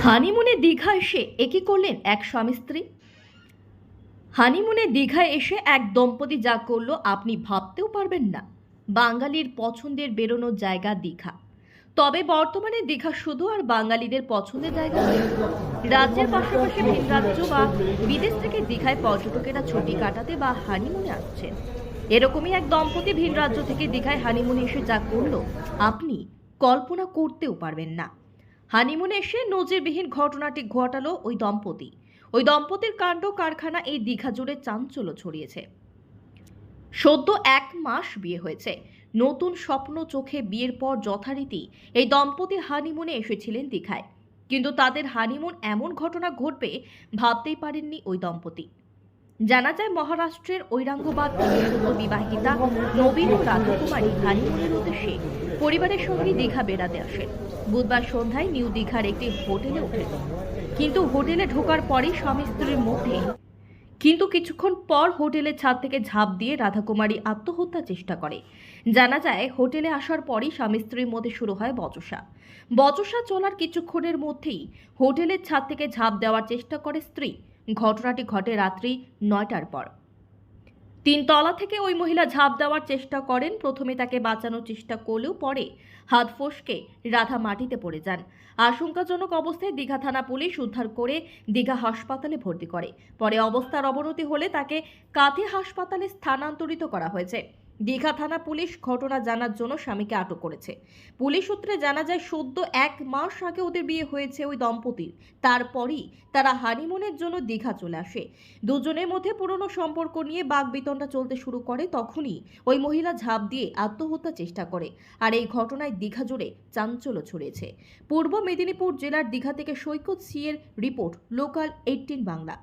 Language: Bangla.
হানিমুনে দীঘা এসে একই করলেন এক স্বামী স্ত্রী। হানিমুনে দীঘায় এসে এক দম্পতি যা করলো আপনি ভাবতেও পারবেন না। বাঙালির পছন্দের বেরোনোর জায়গা দীঘা, তবে বর্তমানে দীঘা শুধু আর বাঙালিদের পছন্দের জায়গা নয়। রাজ্যের পাশাপাশি ভিন রাজ্য বা বিদেশ থেকে দীঘায় পর্যটকেরা ছুটি কাটাতে বা হানিমুনে আসছেন। এরকমই এক দম্পতি ভিন রাজ্য থেকে দীঘায় হানিমুনে এসে যা করলো আপনি কল্পনা করতেও পারবেন না। হানিমুনে এসে নজিরবিহীন ঘটনাটি ঘটালো ওই দম্পতির কাণ্ড কারখানা এই দীঘা জুড়ে চাঞ্চল্য ছড়িয়েছে। সদ্য 1 মাস বিয়ে হয়েছে, নতুন স্বপ্ন চোখে বিয়ের পর যথারীতি এই দম্পতি হানিমুনে এসেছিলেন দীঘায়, কিন্তু তাদের হানিমুন এমন ঘটনা ঘটবে ভাবতেই পারেননি ওই দম্পতি। জানা যায় মহারাষ্ট্রের ঐরাঙ্গাবাদ থেকে সদ্য বিবাহিতা নবীন ও রাধাকুমারী হানিমুনের উদ্দেশ্যে পরিবারের সঙ্গে দীঘা বেড়াতে আসেন। বুধবার সন্ধ্যায় নিউ দীঘার একটি হোটেলে ওঠেন, কিন্তু হোটেলে ঢোকার পরই স্বামী স্ত্রীর মধ্যে কিছুক্ষণ পর হোটেলের ছাদ থেকে ঝাঁপ দিয়ে রাধাকুমারী আত্মহত্যার চেষ্টা করে। জানা যায় হোটেলে আসার পরই স্বামী স্ত্রীর মধ্যে শুরু হয় বচসা চলার কিছুক্ষণের মধ্যেই হোটেলের ছাদ থেকে ঝাঁপ দেওয়ার চেষ্টা করে স্ত্রী। ঘটনাটি ঘটে রাত্রি 9টার পর। 3 তলা থেকে ওই মহিলা ঝাঁপ দেওয়ার চেষ্টা করেন। প্রথমে তাকে বাঁচানোর চেষ্টা করলেও পরে হাত ফসকে রাধা মাটিতে পড়ে যান। আশঙ্কাজনক অবস্থায় দীঘা থানা পুলিশ উদ্ধার করে দীঘা হাসপাতালে ভর্তি করে। পরে অবস্থার অবনতি হলে তাকে কাঁথি হাসপাতালে স্থানান্তরিত করা হয়েছে। দীঘা থানা পুলিশ ঘটনা জানার জন্য স্বামীকে আটক করেছে। পুলিশ সূত্রে জানা যায় সদ্য 1 মাস আগে ওদের বিয়ে হয়েছে ওই দম্পতির। তারপরই তারা হানিমুনের জন্য দীঘা চলে আসে। দুজনের মধ্যে পুরনো সম্পর্ক নিয়ে বাকবিতণ্ডা চলতে শুরু করে। তখনই ওই মহিলা ঝাঁপ দিয়ে আত্মহত্যার চেষ্টা করে। আর এই ঘটনায় দীঘা জুড়ে চাঞ্চল্য ছড়িয়েছে। পূর্ব মেদিনীপুর জেলার দীঘা থেকে সৈকত সিএর রিপোর্ট, লোকাল 18 বাংলা।